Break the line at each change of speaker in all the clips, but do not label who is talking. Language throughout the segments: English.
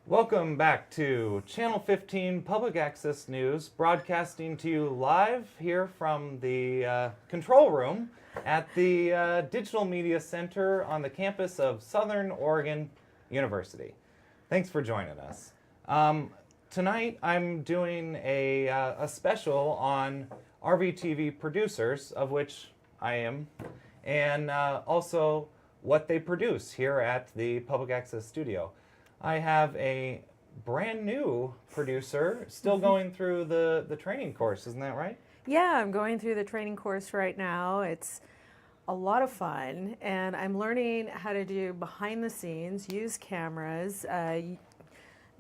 Welcome back to Channel 15 Public Access News, broadcasting to you live here from the control room at the Digital Media Center on the campus of Southern Oregon University. Thanks for joining us. Tonight I'm doing a special on RVTV producers, of which I am, and also what they produce here at the Public Access Studio. I have a brand new producer still going through the training course, isn't that right?
Yeah, I'm going through the training course right now. It's a lot of fun, and I'm learning how to do behind the scenes, use cameras,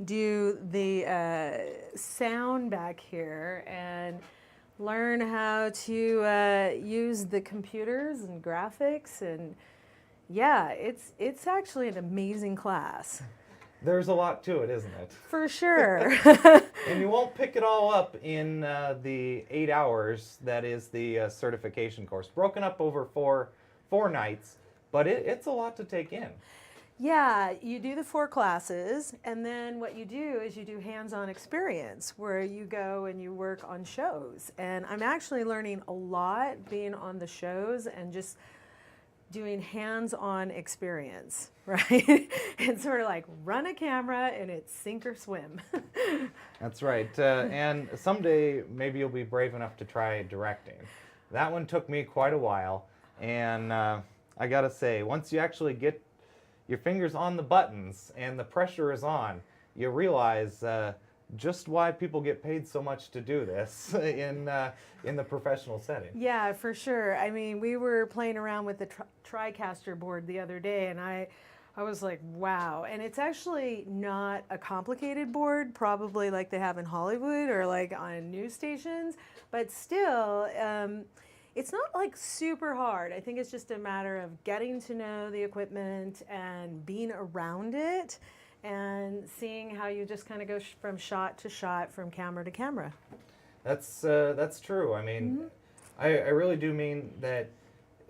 do the sound back here, and learn how to use the computers and graphics. And yeah, it's actually an amazing class.
There's a lot to it, isn't it?
For sure.
And you won't pick it all up in the 8 hours that is the certification course, broken up over four nights, but it's a lot to take in.
Yeah, you do the 4 classes, and then what you do is you do hands-on experience where you go and you work on shows. And I'm actually learning a lot being on the shows and just doing hands-on experience, right? It's sort of like run a camera and it's sink or swim.
That's right. And someday maybe you'll be brave enough to try directing. That one took me quite a while, and I gotta say, once you actually get your fingers on the buttons and the pressure is on, you realize just why people get paid so much to do this in the professional setting.
Yeah, for sure. I mean, we were playing around with the TriCaster board the other day, and I was like, wow. And it's actually not a complicated board, probably like they have in Hollywood or like on news stations, but still, it's not like super hard. I think it's just a matter of getting to know the equipment and being around it and seeing how you just kind of go from shot to shot, from camera to camera.
That's true. I mean, I really do mean that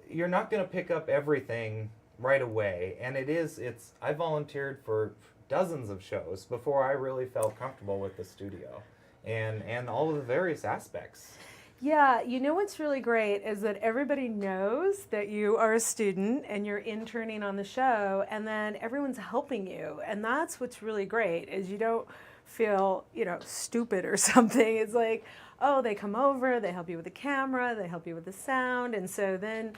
you're not going to pick up everything right away, and I volunteered for dozens of shows before I really felt comfortable with the studio and all of the various aspects.
Yeah, you know what's really great is that everybody knows that you are a student and you're interning on the show, and then everyone's helping you. And that's what's really great, is you don't feel, stupid or something. It's like, oh, they come over, they help you with the camera, they help you with the sound, and so then,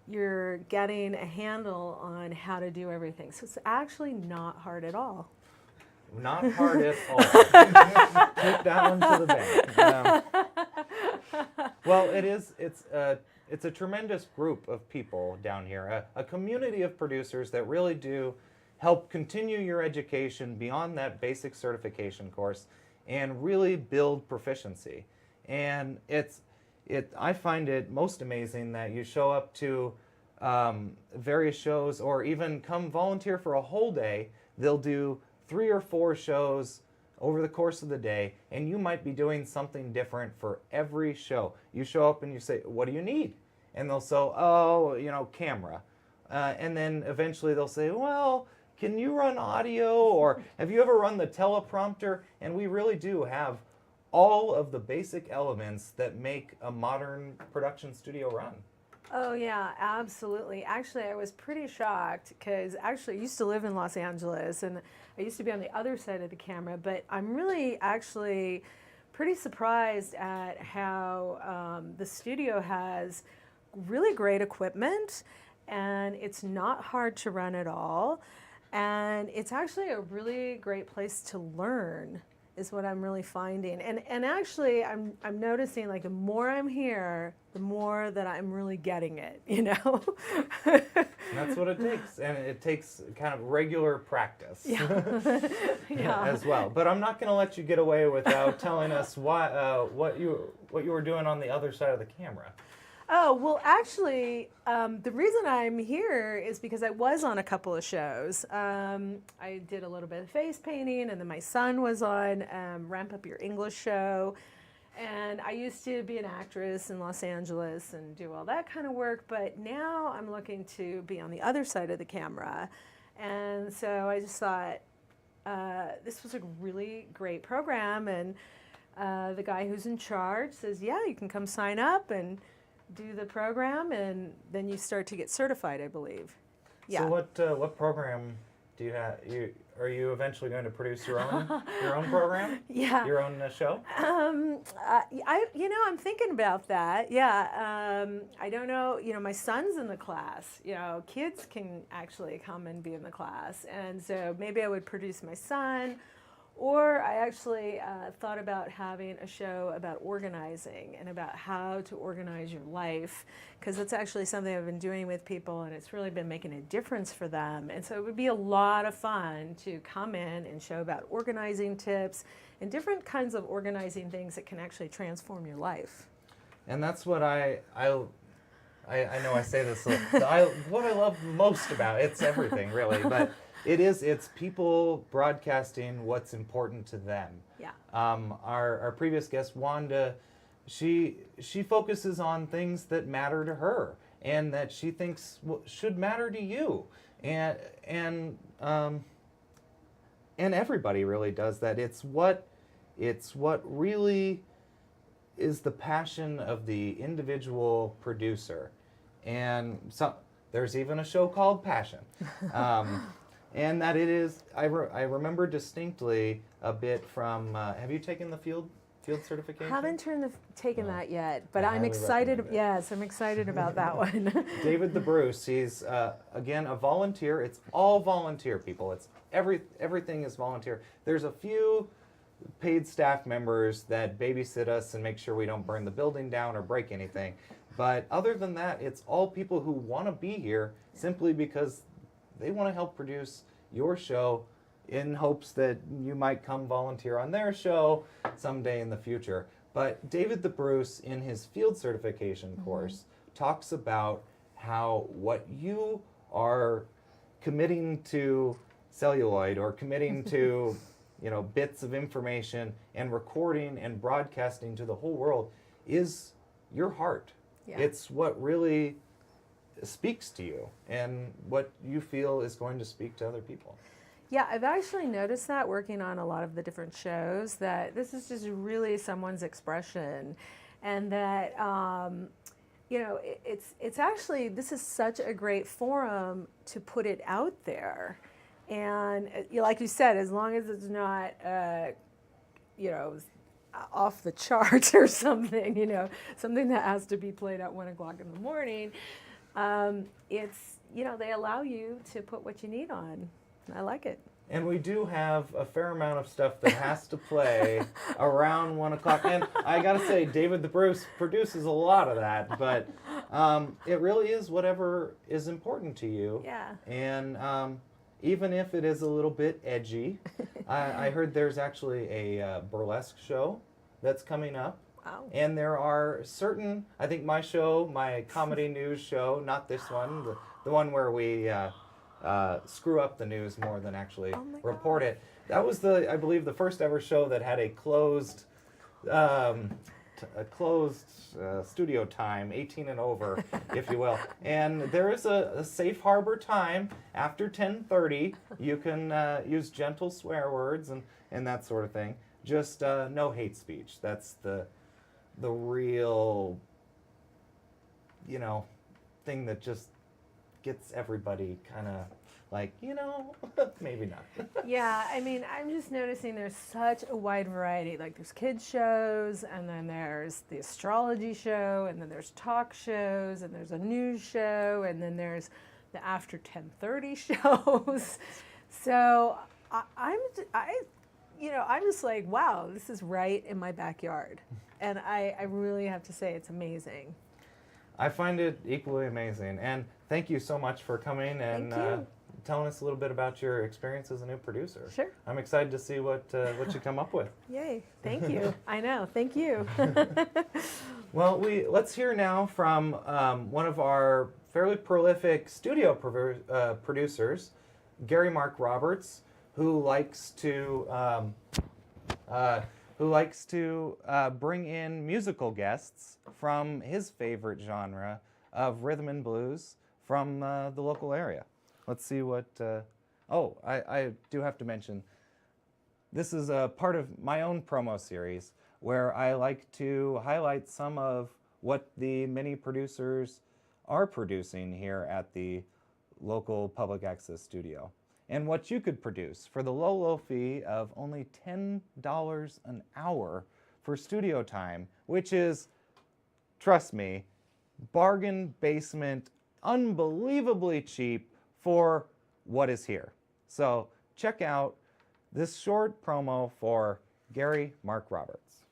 you're getting a handle on how to do everything. So it's actually not hard at all.
Not hard at all. Take that one to the bank. Well, it's a tremendous group of people down here, a community of producers that really do help continue your education beyond that basic certification course and really build proficiency. And I find it most amazing that you show up to various shows or even come volunteer for a whole day. They'll do 3 or 4 shows over the course of the day, and you might be doing something different for every show. You show up and you say, what do you need? And they'll say, oh, camera. And then eventually they'll say, well, can you run audio? Or have you ever run the teleprompter? And we really do have all of the basic elements that make a modern production studio run.
Oh yeah, absolutely. Actually, I was pretty shocked because actually I used to live in Los Angeles and I used to be on the other side of the camera, but I'm really actually pretty surprised at how the studio has really great equipment, and it's not hard to run at all, and it's actually a really great place to learn is what I'm really finding. And actually I'm noticing, like, the more I'm here, the more that I'm really getting it,
That's what it takes, and it takes kind of regular practice.
Yeah.
As well. But I'm not going to let you get away without telling us what you were doing on the other side of the camera.
Oh, well, actually, the reason I'm here is because I was on a couple of shows. I did a little bit of face painting, and then my son was on Ramp Up Your English show. And I used to be an actress in Los Angeles and do all that kind of work, but now I'm looking to be on the other side of the camera. And so I just thought, this was a really great program, and the guy who's in charge says, yeah, you can come sign up and do the program, and then you start to get certified, I believe. Yeah.
So what program do you have? Are you eventually going to produce your own program?
Yeah.
Your own show?
I'm thinking about that. Yeah. I don't know. My son's in the class. Kids can actually come and be in the class, and so maybe I would produce my son. Or I actually thought about having a show about organizing and about how to organize your life, because that's actually something I've been doing with people, and it's really been making a difference for them. And so it would be a lot of fun to come in and show about organizing tips and different kinds of organizing things that can actually transform your life.
And that's what I know I say this, what I love most about it's everything really, but it's people broadcasting what's important to them.
Yeah.
Our previous guest, Wanda, she focuses on things that matter to her and that she thinks should matter to you, and everybody really does that. It's what really is the passion of the individual producer, and so there's even a show called Passion. And that it is, I remember distinctly a bit from, have you taken the field certification?
Haven't taken that yet, but
I
I'm
highly
excited.
recommend it.
Yes, I'm excited about that one.
David the Bruce, he's, again, a volunteer. It's all volunteer people. It's everything is volunteer. There's a few paid staff members that babysit us and make sure we don't burn the building down or break anything. But other than that, it's all people who want to be here simply because they want to help produce your show in hopes that you might come volunteer on their show someday in the future. But David the Bruce, in his field certification course, talks about how what you are committing to celluloid or committing to bits of information and recording and broadcasting to the whole world is your heart. Yeah. It's what really speaks to you and what you feel is going to speak to other people.
Yeah, I've actually noticed that working on a lot of the different shows, that this is just really someone's expression, and that it's actually, this is such a great forum to put it out there. And like you said, as long as it's not off the charts or something, something that has to be played at 1 o'clock in the morning, they allow you to put what you need on. I like it.
And we do have a fair amount of stuff that has to play around 1 o'clock. And I gotta say, David the Bruce produces a lot of that, but it really is whatever is important to you.
Yeah.
And even if it is a little bit edgy, I heard there's actually a burlesque show that's coming up.
Wow.
And there are certain, I think my show, my comedy news show, not this one, the one where we screw up the news more than actually report it. That was I believe the first ever show that had a closed studio time, 18 and over, if you will. And there is a safe harbor time after 10:30. You can use gentle swear words and that sort of thing. Just no hate speech. That's the real, thing that just gets everybody kind of like, maybe not.
Yeah, I mean, I'm just noticing there's such a wide variety. Like, there's kids shows, and then there's the astrology show, and then there's talk shows, and there's a news show, and then there's the after 10:30 shows. So I'm just like, wow, this is right in my backyard. And I really have to say it's amazing.
I find it equally amazing. And thank you so much for coming and telling us a little bit about your experience as a new producer.
Sure.
I'm excited to see what you come up with.
Yay. Thank you. I know. Thank you.
Well, let's hear now from one of our fairly prolific studio producers, Gary Mark Roberts, who likes to bring in musical guests from his favorite genre of rhythm and blues from the local area. Let's see what... I do have to mention, This is a part of my own promo series where I like to highlight some of what the many producers are producing here at the local public access studio, and what you could produce for the low, low fee of only $10 an hour for studio time, which is, trust me, bargain basement, unbelievably cheap for what is here. So check out this short promo for Gary Mark Roberts.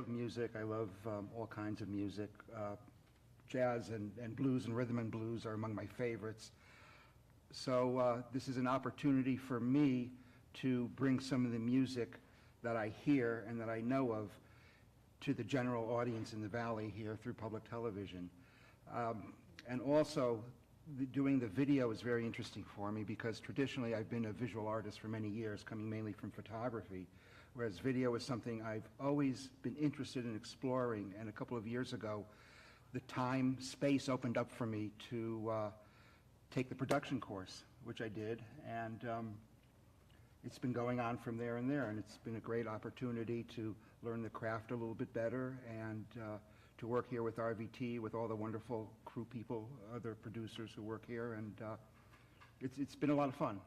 Music. I love all kinds of music. Jazz and blues and rhythm and blues are among my favorites. So this is an opportunity for me to bring some of the music that I hear and that I know of to the general audience in the Valley here through public television. And also, doing the video is very interesting for me because traditionally I've been a visual artist for many years, coming mainly from photography. Whereas video is something I've always been interested in exploring, and a couple of years ago, the time, space opened up for me to take the production course, which I did, and it's been going on from there, and it's been a great opportunity to learn the craft a little bit better, and to work here with RVT, with all the wonderful crew people, other producers who work here, and it's been a lot of fun.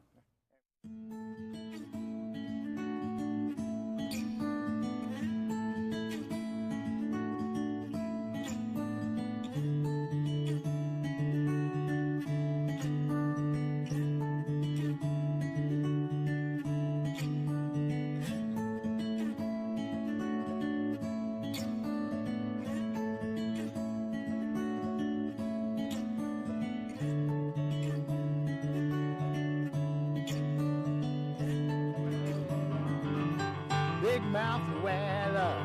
Big mouth weather.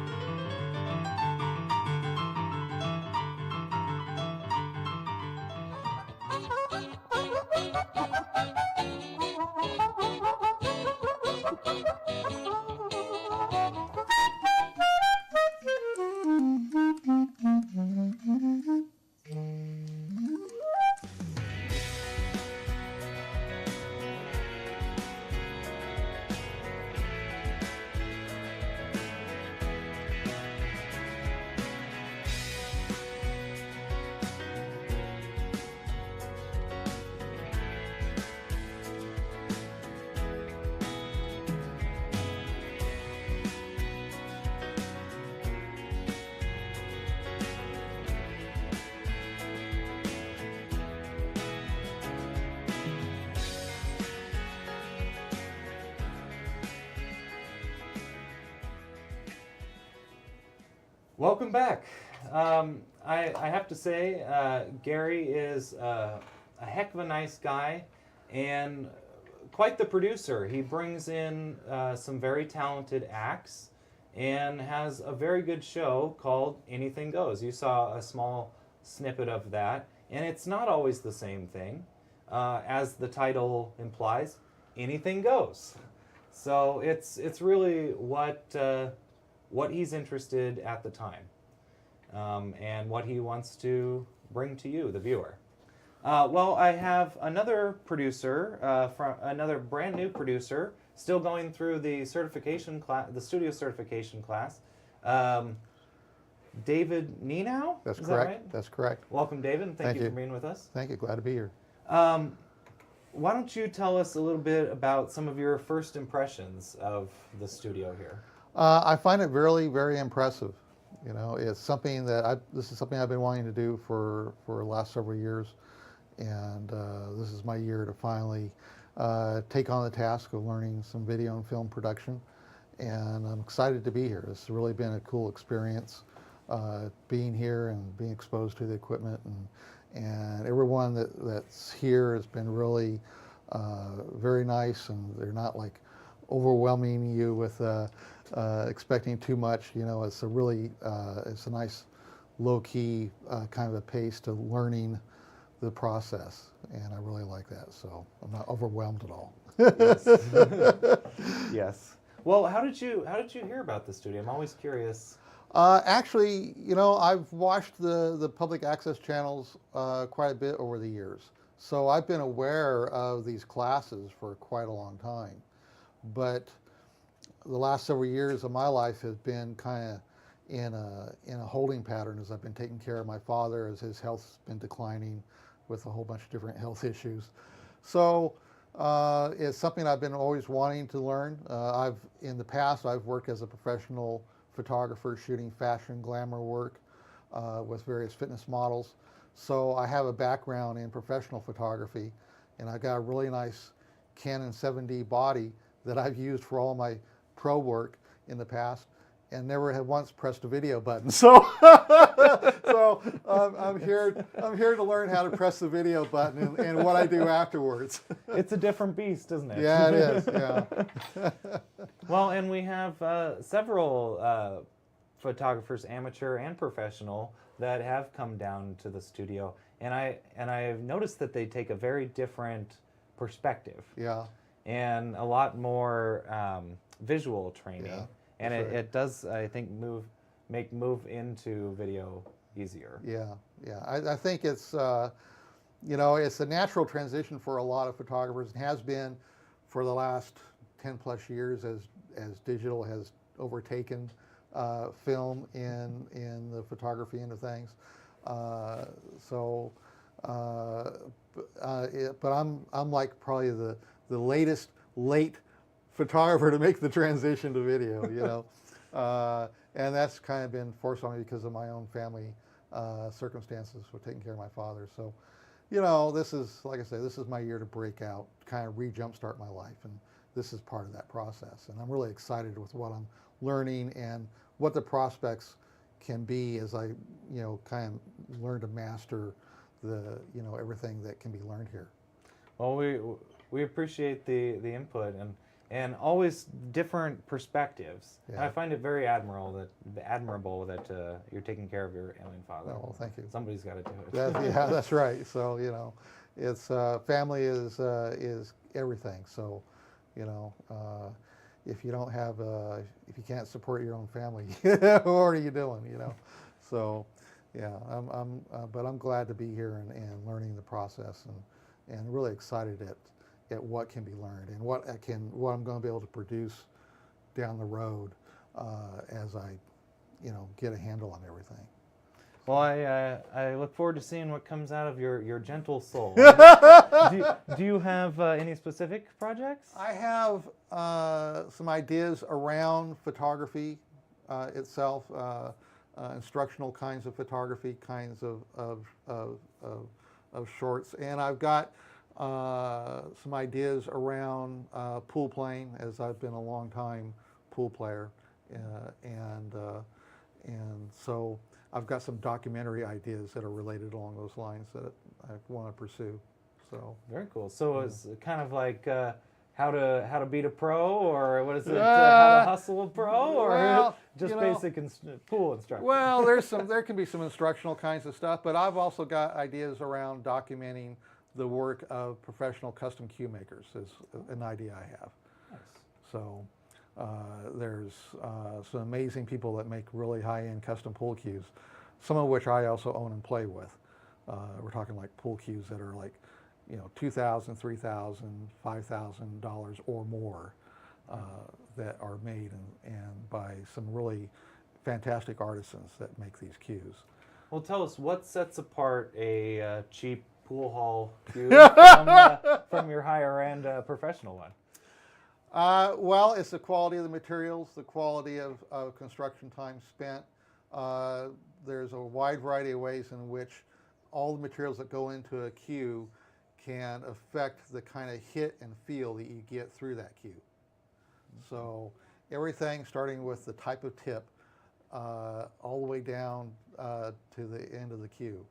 Welcome back. I have to say, Gary is a heck of a nice guy and quite the producer. He brings in some very talented acts and has a very good show called Anything Goes. You saw a small snippet of that, and it's not always the same thing. As the title implies, anything goes. So it's really what he's interested at the time, and what he wants to bring to you, the viewer. Well, I have another producer, another brand new producer, still going through the certification class, the studio certification class. David Nienow?
That's
Is
correct.
That right?
That's correct.
Welcome, David, and thank you
you
for being with us.
Thank you. Glad to be here.
Why don't you tell us a little bit about some of your first impressions of the studio here?
I find it very, very impressive. You know, it's something that this is something I've been wanting to do for the last several years, and this is my year to finally take on the task of learning some video and film production, and I'm excited to be here. It's really been a cool experience being here and being exposed to the equipment, and everyone that's here has been really very nice, and they're not like overwhelming you with expecting too much. You know, it's a really it's a nice low key kind of a pace to learning the process, and I really like that. So I'm not overwhelmed at all.
Yes. Yes. Well, how did you hear about the studio? I'm always curious.
Actually, you know, I've watched the public access channels quite a bit over the years. So I've been aware of these classes for quite a long time. But the last several years of my life has been kind of in a holding pattern as I've been taking care of my father as his health's been declining with a whole bunch of different health issues. So it's something I've been always wanting to learn. In the past, I've worked as a professional photographer shooting fashion glamour work with various fitness models. So I have a background in professional photography, and I've got a really nice Canon 7D body that I've used for all my pro work in the past, and never had once pressed a video button. So, I'm here to learn how to press the video button and what I do afterwards.
It's a different beast, isn't it?
Yeah, it is. Yeah.
Well, and we have several photographers, amateur and professional, that have come down to the studio, and I've noticed that they take a very different perspective.
Yeah.
And a lot more visual training,
Yeah,
and
that's right.
it does, I think, make move into video easier.
Yeah, yeah. I think it's, you know, it's a natural transition for a lot of photographers, and has been for the last 10 plus years as digital has overtaken film in the photography end of things. But I'm like probably the late photographer to make the transition to video, you know. And that's kind of been forced on me because of my own family circumstances with taking care of my father. So, you know, this is, like I say, this is my year to break out, kind of re-jumpstart my life, and this is part of that process. And I'm really excited with what I'm learning and what the prospects can be as I, you know, kind of learn to master the, you know, everything that can be learned here.
Well, we appreciate the input and always different perspectives.
Yeah.
And I find it very admirable that you're taking care of your ailing father.
Oh, well, thank you.
Somebody's got to do it.
Yeah, that's right. So, you know, it's family is everything. So, you know, if you don't have if you can't support your own family, what are you doing? You know, so yeah, but I'm glad to be here and learning the process and really excited at what can be learned and what I'm going to be able to produce down the road as I, you know, get a handle on everything.
Well, I look forward to seeing what comes out of your gentle soul. Do you have any specific projects?
I have some ideas around photography itself, instructional kinds of photography, kinds of shorts, and I've got some ideas around pool playing, as I've been a long time pool player, and so I've got some documentary ideas that are related along those lines that I want to pursue. So
Very cool. So it's kind of like how to beat a pro, or what is it? How to hustle a pro, or
well,
just
you know,
basic pool instruction?
well, there can be some instructional kinds of stuff, but I've also got ideas around documenting the work of professional custom cue makers is an idea I have.
Nice.
So there's some amazing people that make really high-end custom pool cues, some of which I also own and play with. We're talking like pool cues that are like, you know, $2,000, $3,000, $5,000 or more that are made and by some really fantastic artisans that make these cues.
Well, tell us what sets apart a cheap pool hall cue from your higher end professional one.
Well, it's the quality of the materials, the quality of construction time spent. There's a wide variety of ways in which all the materials that go into a cue can affect the kind of hit and feel that you get through that cue. So everything starting with the type of tip all the way down to the end of the cue,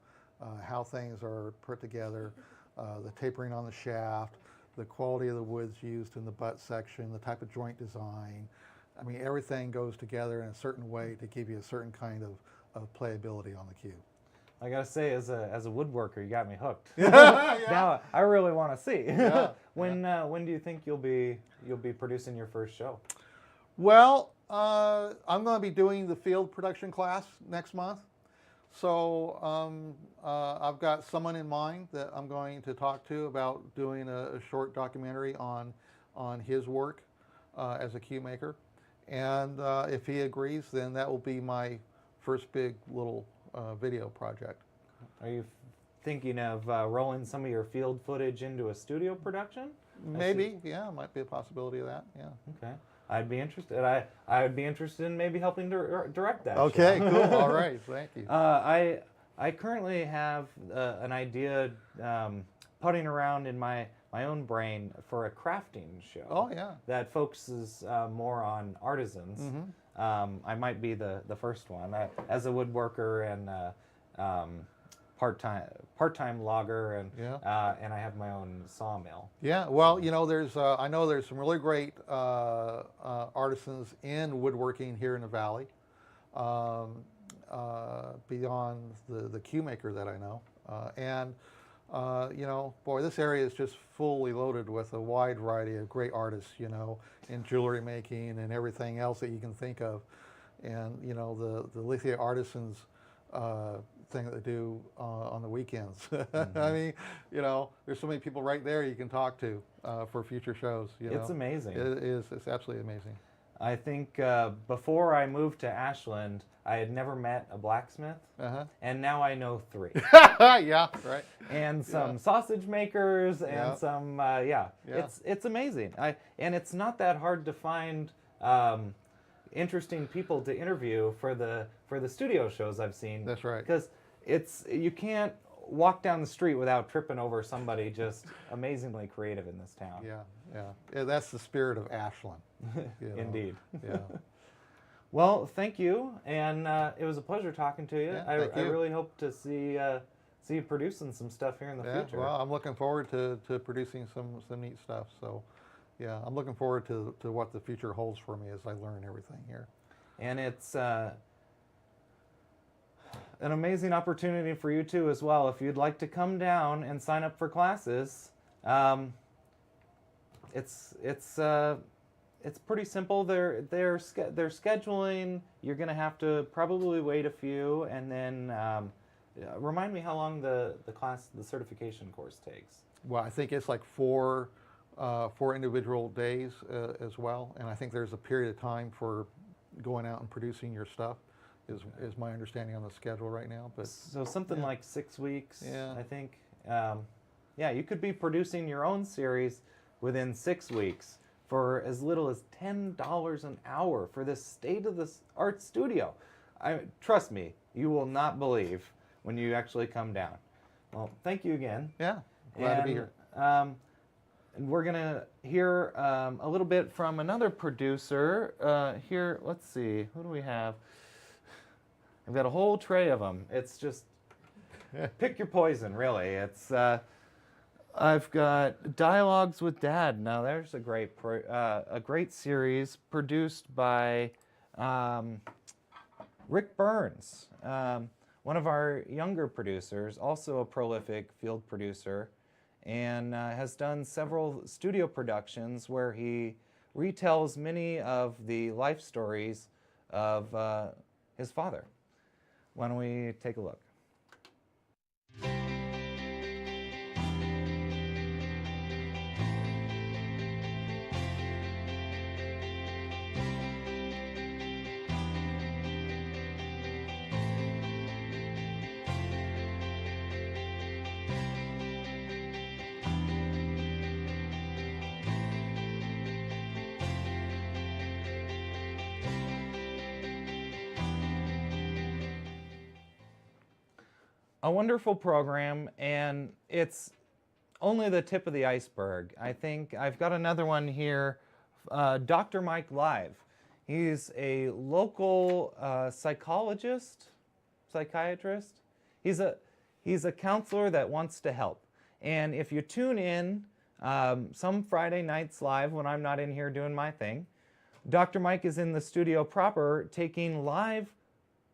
how things are put together, the tapering on the shaft, the quality of the woods used in the butt section, the type of joint design. I mean, everything goes together in a certain way to give you a certain kind of playability on the cube.
I gotta say, as a woodworker, you got me hooked.
Yeah.
Now I really want to see.
Yeah,
When do you think you'll be producing your first show?
Well, I'm going to be doing the field production class next month. So I've got someone in mind that I'm going to talk to about doing a short documentary on his work as a cube maker. And if he agrees, then that will be my first big little video project.
Are you thinking of rolling some of your field footage into a studio production?
Maybe, yeah, might be a possibility of that, yeah.
Okay. I'd be interested. I would be interested in maybe helping direct that.
Okay,
show.
cool, all right, thank you.
I currently have an idea putting around in my own brain for a crafting show.
Oh, yeah.
That focuses more on artisans.
Mm-hmm.
I might be the first one. As a woodworker and part-time logger, and
Yeah.
and I have my own sawmill.
Yeah, well, you know, I know there's some really great artisans in woodworking here in the valley, beyond the cube maker that I know, and you know, boy, this area is just fully loaded with a wide variety of great artists, you know, in jewelry making and everything else that you can think of, and you know, the Lithia Artisans thing that they do on the weekends.
Mm-hmm.
I mean, you know, there's so many people right there you can talk to for future shows. You know?
It's amazing.
It is. It's absolutely amazing.
I think before I moved to Ashland, I had never met a blacksmith, and now I know 3.
Yeah, right.
And some sausage makers, and
Yeah.
some
Yeah.
It's amazing. And it's not that hard to find interesting people to interview for the studio shows I've seen.
That's right.
Because you can't walk down the street without tripping over somebody just amazingly creative in this town.
Yeah, that's the spirit of Ashland. You know?
Indeed.
Yeah.
Well, thank you, and it was a pleasure talking to you.
Yeah,
I
thank you.
really hope to see you producing some stuff here in the future.
Well, I'm looking forward to producing some neat stuff. So, yeah, I'm looking forward to what the future holds for me as I learn everything here.
And it's an amazing opportunity for you too as well. If you'd like to come down and sign up for classes, it's pretty simple. They're scheduling. You're going to have to probably wait a few, and then remind me how long the certification course takes.
Well, I think it's like four individual days as well, and I think there's a period of time for going out and producing your stuff. Is my understanding on the schedule right now, but
so something like 6 weeks.
Yeah.
I think. Yeah, you could be producing your own series within 6 weeks for as little as $10 an hour for this state-of-the-art studio. Trust me, you will not believe when you actually come down. Well, thank you again.
yeah, glad to be here.
And we're going to hear a little bit from another producer. Here, let's see, who do we have? I've got a whole tray of them. It's just, pick your poison, really. It's I've got Dialogues with Dad. Now, there's a great series produced by Rick Burns, one of our younger producers, also a prolific field producer, and has done several studio productions where he retells many of the life stories of his father. Why don't we take a look? A wonderful program, and it's only the tip of the iceberg. I think I've got another one here, Dr. Mike Live. He's a local psychiatrist. He's a counselor that wants to help. And if you tune in some Friday nights live when I'm not in here doing my thing. Dr. Mike is in the studio proper taking live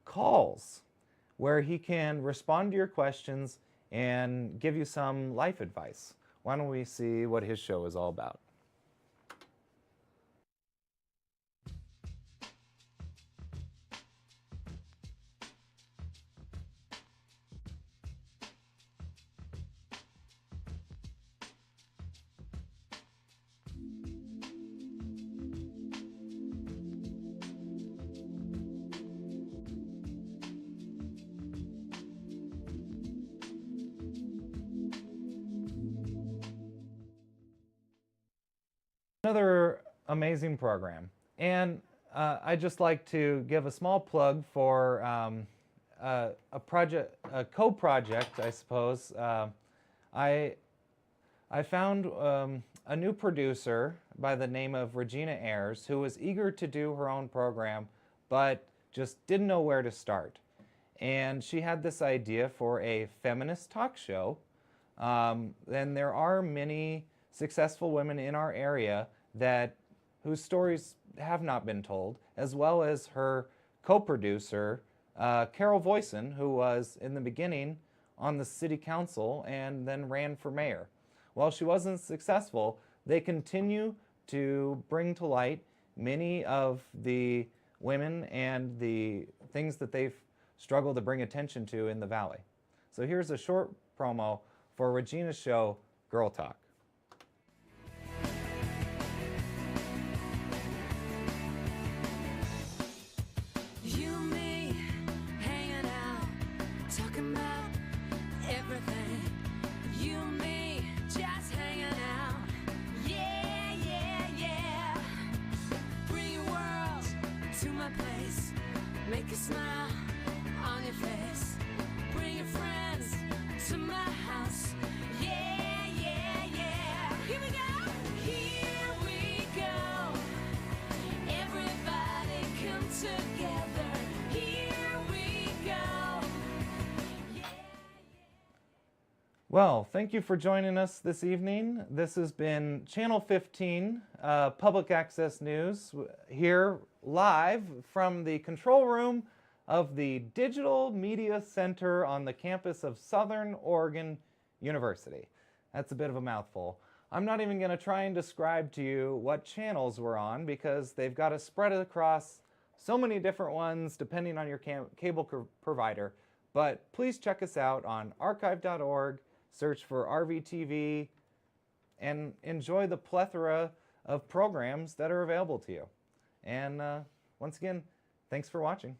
calls where he can respond to your questions and give you some life advice. Why don't we see what his show is all about? Another amazing program, and I'd just like to give a small plug for a co-project, I suppose. I found a new producer by the name of Regina Ayers, who was eager to do her own program, but just didn't know where to start. And she had this idea for a feminist talk show. And there are many successful women in our area whose stories have not been told, as well as her co-producer, Carol Voisin, who was in the beginning on the city council and then ran for mayor. While she wasn't successful, they continue to bring to light many of the women and the things that they've struggled to bring attention to in the valley. So here's a short promo for Regina's show, Girl Talk.
Make a smile on your face. Bring your friends to my house. Yeah, yeah, yeah. Here we go. Here we go. Everybody come together. Here we go. Yeah.
Well, thank you for joining us this evening. This has been Channel 15, Public Access News, here live from the control room of the Digital Media Center on the campus of Southern Oregon University. That's a bit of a mouthful. I'm not even going to try and describe to you what channels we're on because they've got to spread it across so many different ones depending on your cable provider. But please check us out on archive.org, search for RVTV, and enjoy the plethora of programs that are available to you. And once again, thanks for watching.